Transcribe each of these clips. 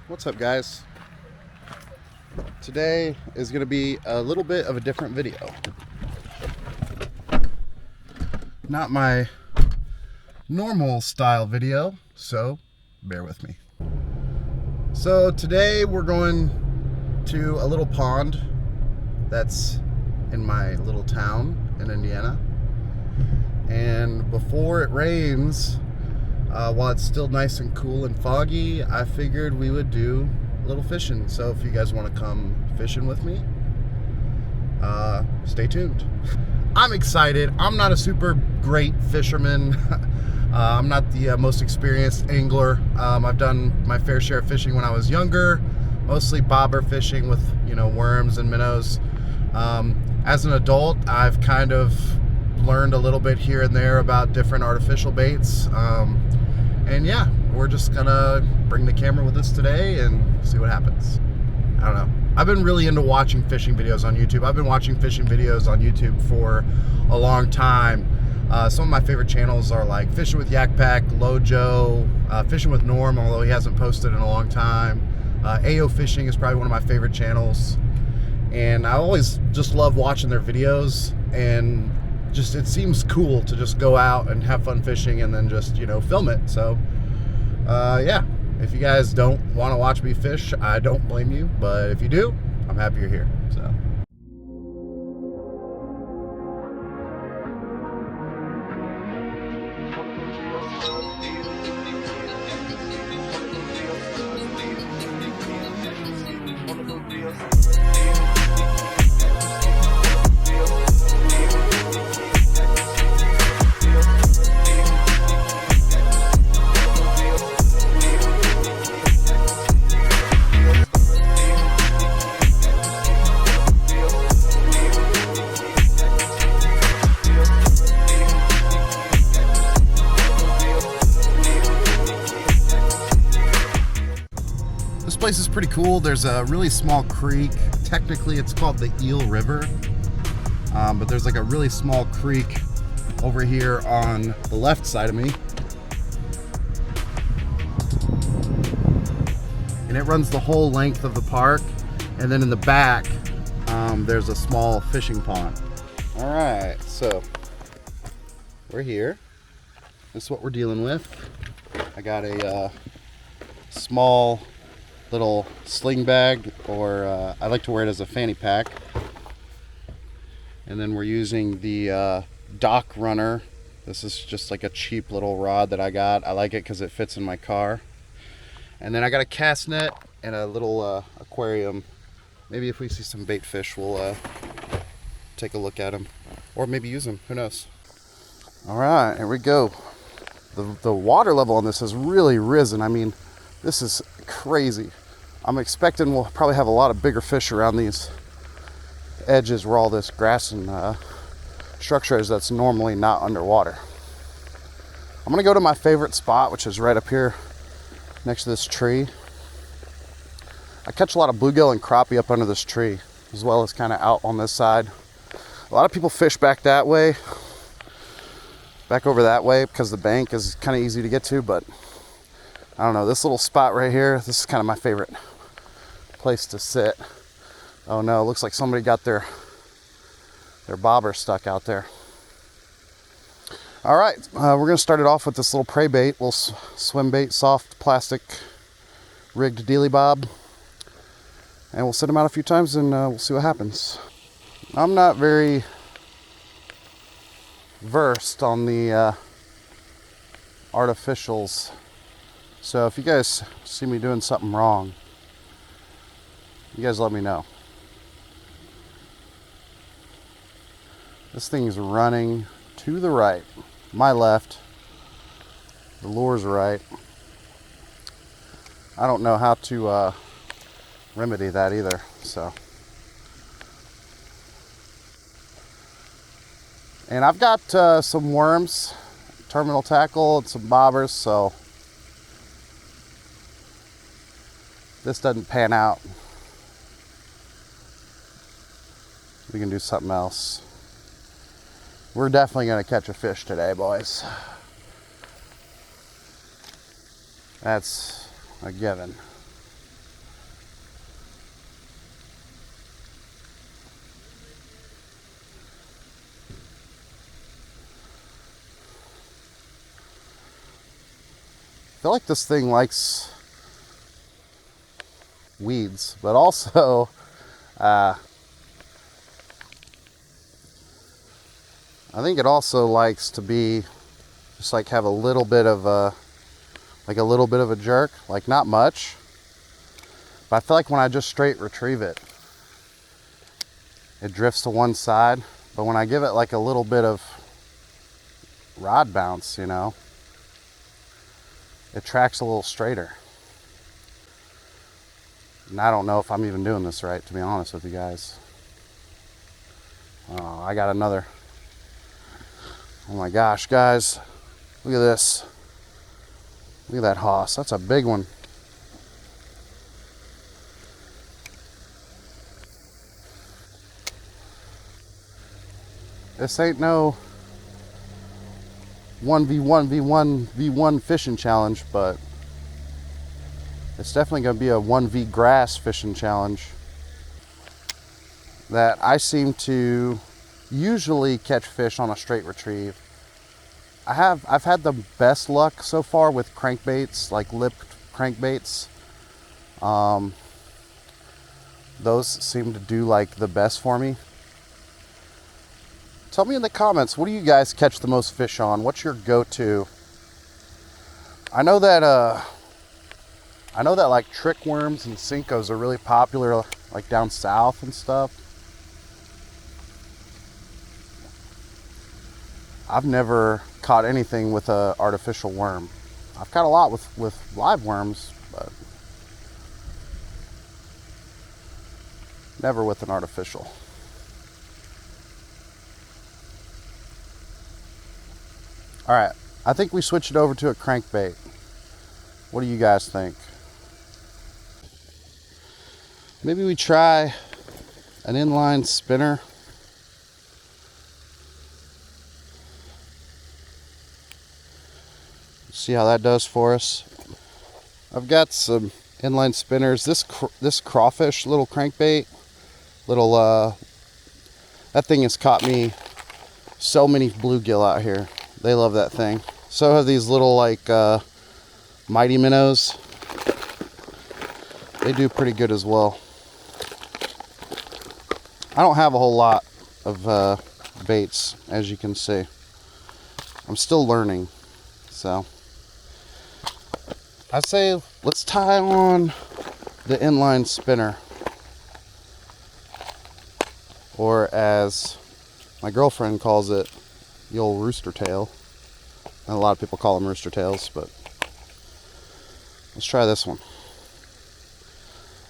What's up, guys? Today is going to be a little bit of a different video. Not my normal style video, so bear with me. So today we're going to a little pond that's in my little town in Indiana. And before it rains, while it's still nice and cool and foggy, I figured we would do a little fishing. So if you guys want to come fishing with me, stay tuned. I'm excited. I'm not a super great fisherman. I'm not the most experienced angler. I've done my fair share of fishing when I was younger, mostly bobber fishing with, worms and minnows. As an adult, I've kind of learned a little bit here and there about different artificial baits. And yeah, we're just gonna bring the camera with us today and see what happens. I don't know. I've been really into watching fishing videos on YouTube. I've been watching fishing videos on YouTube for a long time. Some of my favorite channels are like Fishing with Yak Pack, Lojo, Fishing with Norm, although he hasn't posted in a long time. AO Fishing is probably one of my favorite channels. And I always just love watching their videos, and just it seems cool to just go out and have fun fishing and then just film it. So yeah, if you guys don't want to watch me fish, I don't blame you, but if you do, I'm happy you're here. So this place is pretty cool. There's a really small creek. Technically it's called the Eel River, but there's like a really small creek over here on the left side of me, and it runs the whole length of the park. And then in the back there's a small fishing pond. All right, so we're here. This is what we're dealing with. I got a small little sling bag, or I like to wear it as a fanny pack. And then we're using the Dock Runner. This is just like a cheap little rod that I got. I like it because it fits in my car. And then I got a cast net and a little aquarium. Maybe if we see some bait fish, we'll take a look at them, or maybe use them, who knows. All right, here we go. The water level on this has really risen. I mean, this is crazy. I'm expecting we'll probably have a lot of bigger fish around these edges where all this grass and structure is that's normally not underwater. I'm gonna go to my favorite spot, which is right up here next to this tree. I catch a lot of bluegill and crappie up under this tree, as well as kind of out on this side. A lot of people fish back that way, back over that way, because the bank is kind of easy to get to, but I don't know, this little spot right here, this is kind of my favorite place to sit. Oh no, it looks like somebody got their bobber stuck out there. All right, we're gonna start it off with this little prey bait, little swim bait, soft plastic rigged dealy bob. And we'll set them out a few times and we'll see what happens. I'm not very versed on the artificials. So if you guys see me doing something wrong, you guys let me know. This thing's running to the right, my left, the lure's right. I don't know how to remedy that either, so. And I've got some worms, terminal tackle, and some bobbers, so this doesn't pan out, we can do something else. We're definitely going to catch a fish today, boys. That's a given. feel like this thing likes weeds, but also I think it also likes to be just like have a little bit of a jerk, like not much, but I feel like when I just straight retrieve it, it drifts to one side. But when I give it like a little bit of rod bounce, you know, it tracks a little straighter. And I don't know if I'm even doing this right, to be honest with you guys. Oh, I got another. Oh my gosh, guys. Look at this. Look at that hoss. That's a big one. This ain't no 1v1v1v1 fishing challenge, but it's definitely going to be a 1v grass fishing challenge that I seem to usually catch fish on a straight retrieve. I've had the best luck so far with crankbaits, like lipped crankbaits. Those seem to do like the best for me. Tell me in the comments, what do you guys catch the most fish on? What's your go-to? I know that like trick worms and Senkos are really popular, like down south and stuff. I've never caught anything with a artificial worm. I've caught a lot with live worms, but never with an artificial. All right, I think we switch it over to a crankbait. What do you guys think? Maybe we try an inline spinner. See how that does for us. I've got some inline spinners. This crawfish little crankbait, that thing has caught me so many bluegill out here. They love that thing. So have these little like mighty minnows. They do pretty good as well. I don't have a whole lot of baits, as you can see. I'm still learning, so I say let's tie on the inline spinner, or as my girlfriend calls it, the old rooster tail. And a lot of people call them rooster tails, but let's try this one.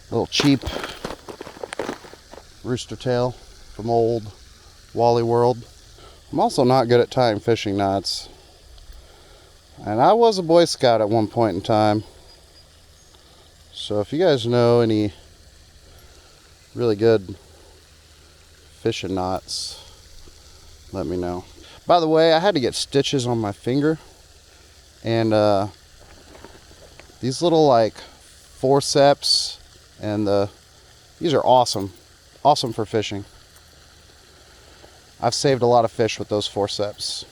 A little cheap rooster tail from old Wally World. I'm also not good at tying fishing knots. And I was a Boy Scout at one point in time. So if you guys know any really good fishing knots, let me know. By the way, I had to get stitches on my finger. And these little like forceps and these are awesome. Awesome for fishing. I've saved a lot of fish with those forceps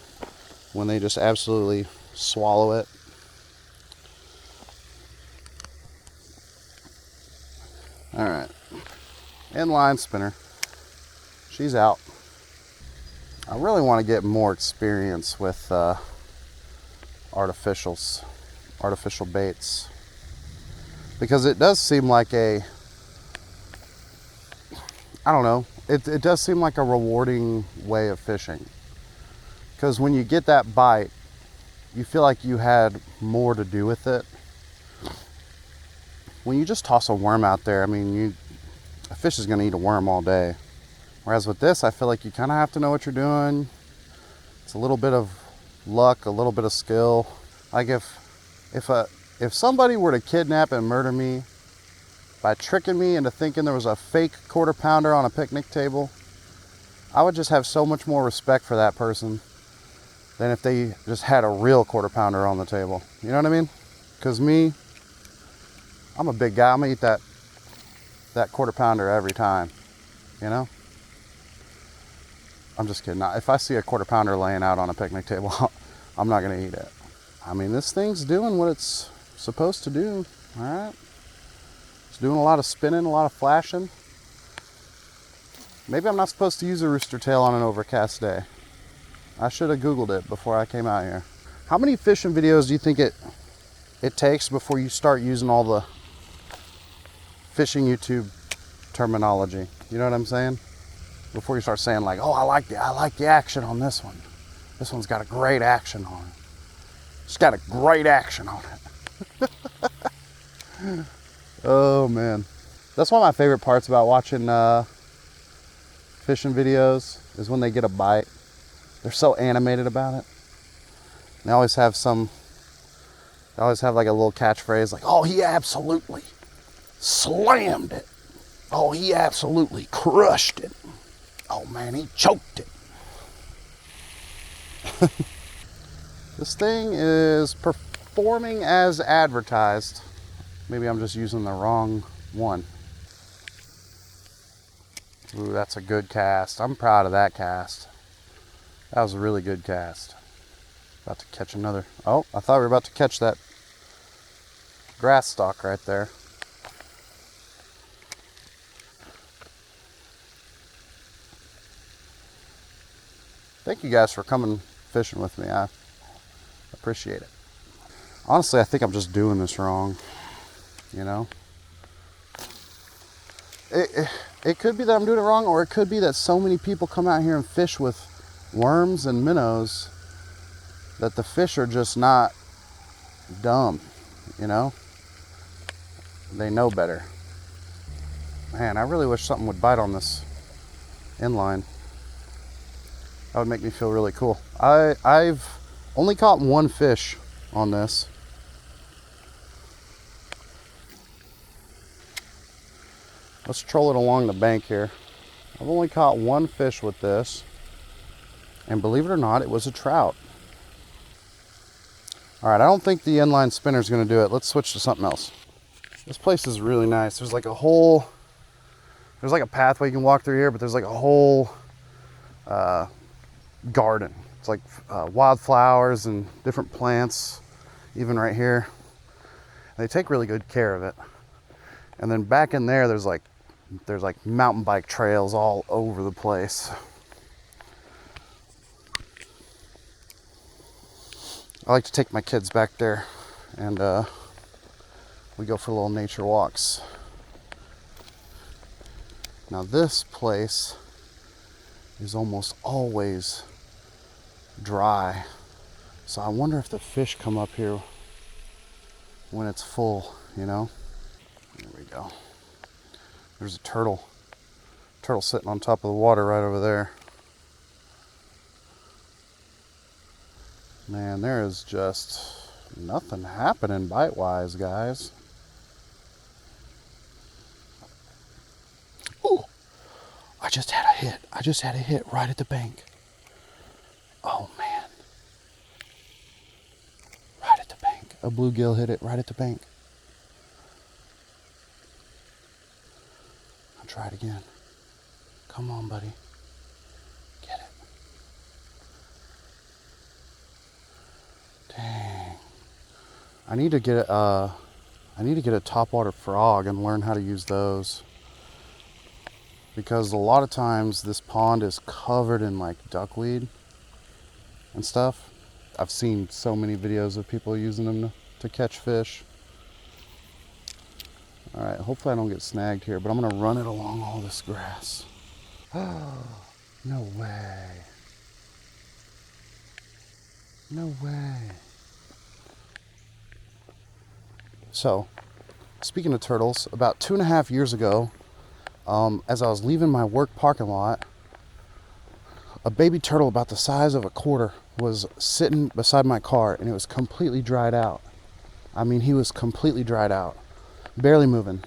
when they just absolutely swallow it. All right, inline spinner. She's out. I really want to get more experience with artificial baits, because it does seem like I don't know, it does seem like a rewarding way of fishing, because when you get that bite, you feel like you had more to do with it. When you just toss a worm out there, I mean, a fish is going to eat a worm all day. Whereas with this, I feel like you kind of have to know what you're doing. It's a little bit of luck, a little bit of skill. Like if somebody were to kidnap and murder me by tricking me into thinking there was a fake quarter pounder on a picnic table, I would just have so much more respect for that person than if they just had a real quarter pounder on the table. You know what I mean? Because me, I'm a big guy. I'm gonna eat that quarter pounder every time, you know? I'm just kidding. If I see a quarter pounder laying out on a picnic table, I'm not gonna eat it. I mean, this thing's doing what it's supposed to do. All right. It's doing a lot of spinning, a lot of flashing. Maybe I'm not supposed to use a rooster tail on an overcast day. I should have Googled it before I came out here. How many fishing videos do you think it takes before you start using all the fishing YouTube terminology? You know what I'm saying? Before you start saying like, oh, I like the action on this one. This one's got a great action on it. It's got a great action on it. Oh man. That's one of my favorite parts about watching fishing videos is when they get a bite. They're so animated about it. They always have like a little catchphrase like, oh, he absolutely slammed it. Oh, he absolutely crushed it. Oh man, he choked it. This thing is performing as advertised. Maybe I'm just using the wrong one. Ooh, that's a good cast. I'm proud of that cast. That was a really good cast. About to catch another. Oh, I thought we were about to catch that grass stalk right there. Thank you guys for coming fishing with me. I appreciate it. Honestly, I think I'm just doing this wrong. You know? It could be that I'm doing it wrong, or it could be that so many people come out here and fish with worms and minnows that the fish are just not dumb, you know? They know better. Man, I really wish something would bite on this inline. That would make me feel really cool. I've only caught one fish on this. Let's troll it along the bank here. I've only caught one fish with this. And believe it or not, it was a trout. All right, I don't think the inline spinner is going to do it. Let's switch to something else. This place is really nice. There's like a pathway you can walk through here, but there's like a whole garden. It's like wildflowers and different plants, even right here. They take really good care of it. And then back in there, there's like mountain bike trails all over the place. I like to take my kids back there, and we go for little nature walks. Now this place is almost always dry, so I wonder if the fish come up here when it's full, you know? There we go. There's a turtle. Turtle sitting on top of the water right over there. Man, there is just nothing happening bite-wise, guys. Ooh, I just had a hit. I just had a hit right at the bank. Oh, man. Right at the bank. A bluegill hit it right at the bank. I'll try it again. Come on, buddy. Get it. Dang. I need to get a topwater frog and learn how to use those. Because a lot of times this pond is covered in like duckweed and stuff. I've seen so many videos of people using them to catch fish. All right, hopefully I don't get snagged here, but I'm gonna run it along all this grass. Oh, no way. No way. So, speaking of turtles, about 2.5 years ago, as I was leaving my work parking lot, a baby turtle about the size of a quarter was sitting beside my car, and it was completely dried out. I mean, he was completely dried out, barely moving.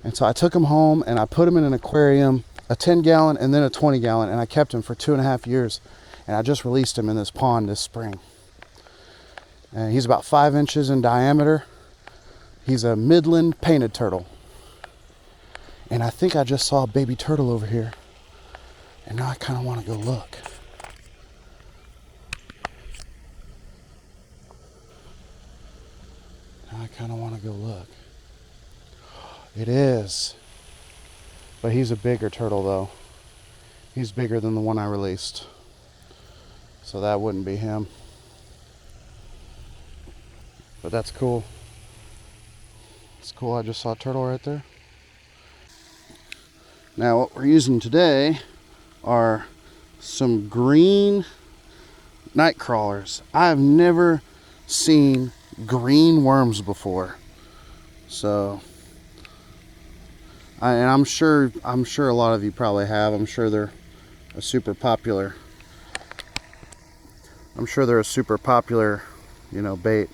And so I took him home and I put him in an aquarium, a 10-gallon and then a 20-gallon, and I kept him for 2.5 years. And I just released him in this pond this spring. And he's about 5 inches in diameter. He's a Midland painted turtle. And I think I just saw a baby turtle over here. And now I kind of want to go look. Now I kind of want to go look. It is. But he's a bigger turtle though. He's bigger than the one I released. So that wouldn't be him. But that's cool. It's cool. I just saw a turtle right there. Now what we're using today are some green night crawlers. I've never seen green worms before. So and I'm sure a lot of you probably have. I'm sure they're a super popular, bait,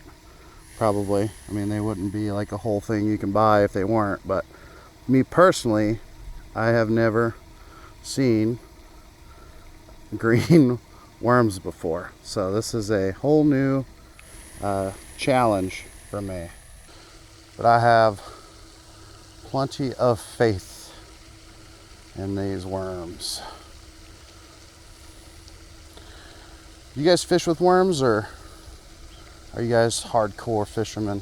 probably. I mean, they wouldn't be like a whole thing you can buy if they weren't, but me personally, I have never seen green worms before. So this is a whole new challenge for me. But I have plenty of faith in these worms. You guys fish with worms, or are you guys hardcore fishermen?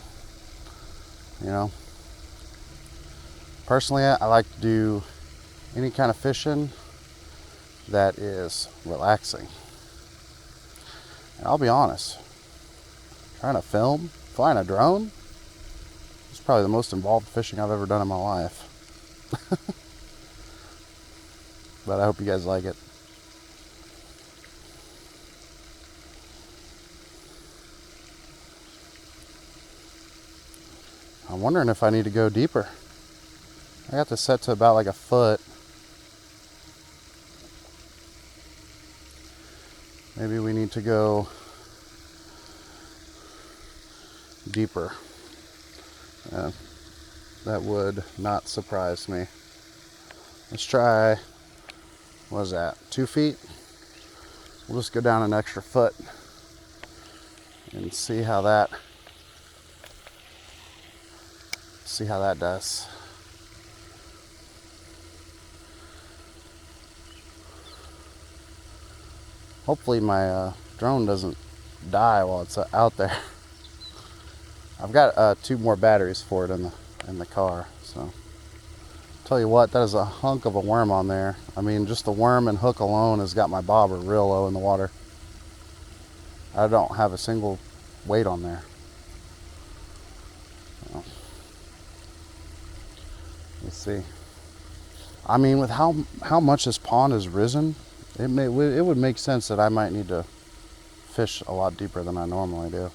You know, personally, I like to do any kind of fishing that is relaxing. And I'll be honest, trying to flying a drone, it's probably the most involved fishing I've ever done in my life. But I hope you guys like it. I'm wondering if I need to go deeper. I got this set to about like a foot. Maybe we need to go deeper. That would not surprise me. Let's try, what is that, 2 feet? We'll just go down an extra foot and see how that does. Hopefully my drone doesn't die while it's out there. I've got 2 more batteries for it in the car. So tell you what, that is a hunk of a worm on there. I mean, just the worm and hook alone has got my bobber real low in the water. I don't have a single weight on there. Let's see. I mean, with how much this pond has risen, it would make sense that I might need to fish a lot deeper than I normally do.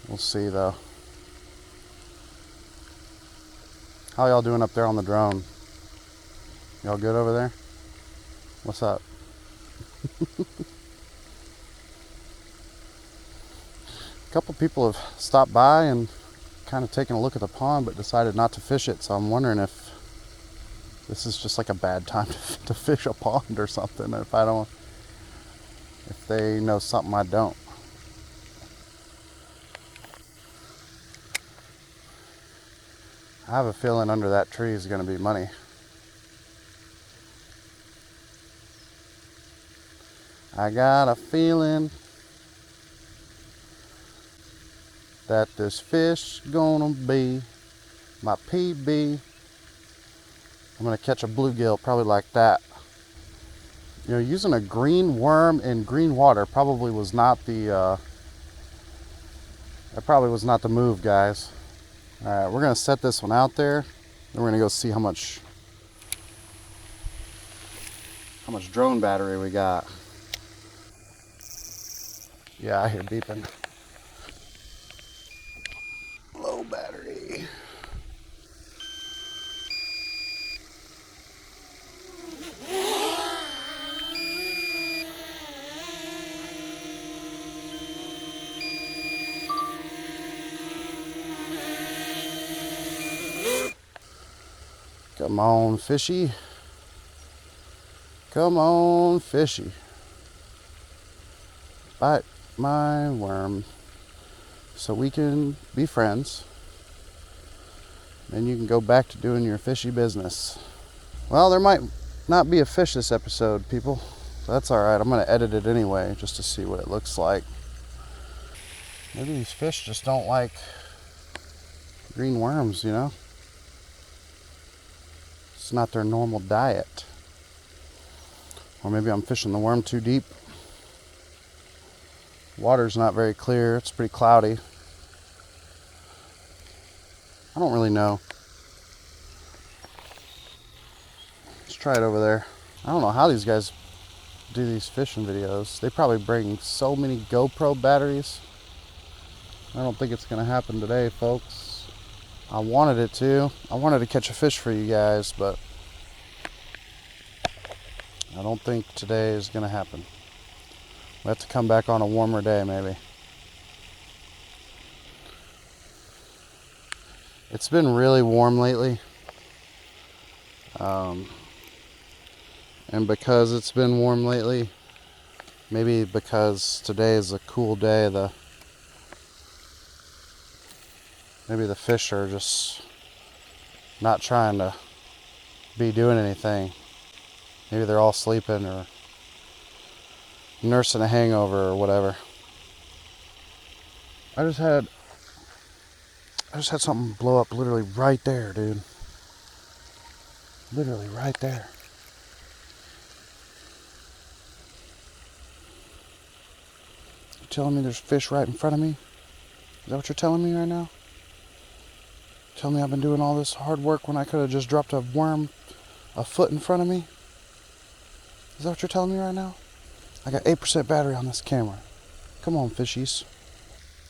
We'll see though. How y'all doing up there on the drone? Y'all good over there? What's up? A couple people have stopped by and kind of taken a look at the pond, but decided not to fish it. So I'm wondering if this is just like a bad time to fish a pond or something. If they know something I don't. I have a feeling under that tree is going to be money. I got a feeling that this fish gonna be my PB. I'm gonna catch a bluegill probably like that. You know, using a green worm in green water probably was not the move, guys. All right, we're gonna set this one out there. Then we're gonna go see how much drone battery we got. Yeah, I hear beeping. Low battery. Come on, fishy. Come on, fishy. Bite my worm so we can be friends. Then you can go back to doing your fishy business. Well, there might not be a fish this episode, people. So that's all right. I'm going to edit it anyway just to see what it looks like. Maybe these fish just don't like green worms, you know? It's not their normal diet. Or maybe I'm fishing the worm too deep. Water's not very clear. It's pretty cloudy. I don't really know. Let's try it over there. I don't know how these guys do these fishing videos. They probably bring so many GoPro batteries. I don't think it's gonna happen today, folks. I wanted it to. I wanted to catch a fish for you guys, but I don't think today is gonna happen. We have to come back on a warmer day, maybe. It's been really warm lately. And because it's been warm lately, maybe because today is a cool day, maybe the fish are just not trying to be doing anything. Maybe they're all sleeping or nursing a hangover or whatever. I just had something blow up literally right there, dude. Literally right there. You telling me there's fish right in front of me? Is that what you're telling me right now? Tell me I've been doing all this hard work when I could have just dropped a worm a foot in front of me? Is that what you're telling me right now? I got 8% battery on this camera. Come on, fishies.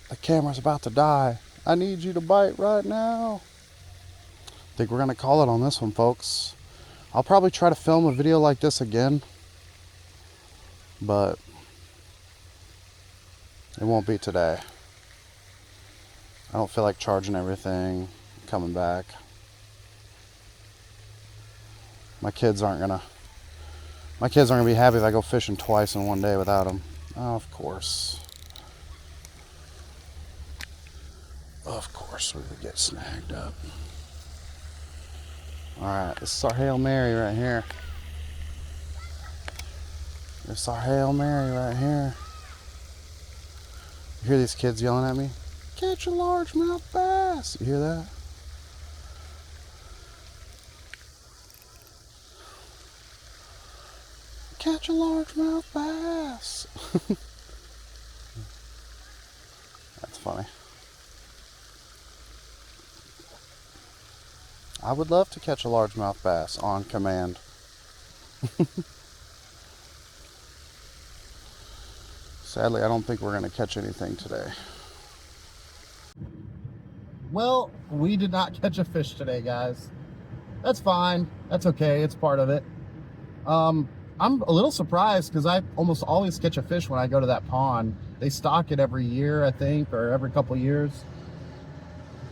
The camera's about to die. I need you to bite right now. I think we're going to call it on this one, folks. I'll probably try to film a video like this again, but it won't be today. I don't feel like charging everything, coming back. My kids aren't gonna be happy if I go fishing twice in one day without them. Oh, of course. Of course we would get snagged up. Alright, this is our Hail Mary right here. This is our Hail Mary right here. You hear these kids yelling at me? Catch a largemouth bass. You hear that? Catch a largemouth bass. That's funny. I would love to catch a largemouth bass on command. Sadly, I don't think we're going to catch anything today. Well, we did not catch a fish today, guys. That's fine. That's okay. It's part of it. I'm a little surprised because I almost always catch a fish when I go to that pond. They stock it every year, I think, or every couple of years.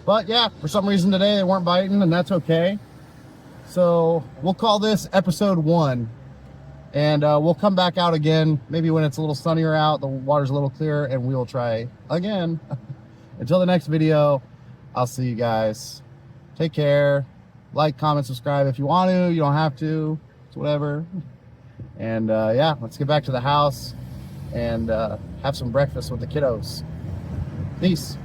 But yeah, for some reason today they weren't biting, and that's okay. So we'll call this episode 1. And we'll come back out again, maybe when it's a little sunnier out, the water's a little clearer, and we'll try again. Until the next video, I'll see you guys. Take care. Like, comment, subscribe if you want to. You don't have to. It's whatever. And yeah, let's get back to the house and have some breakfast with the kiddos. Peace.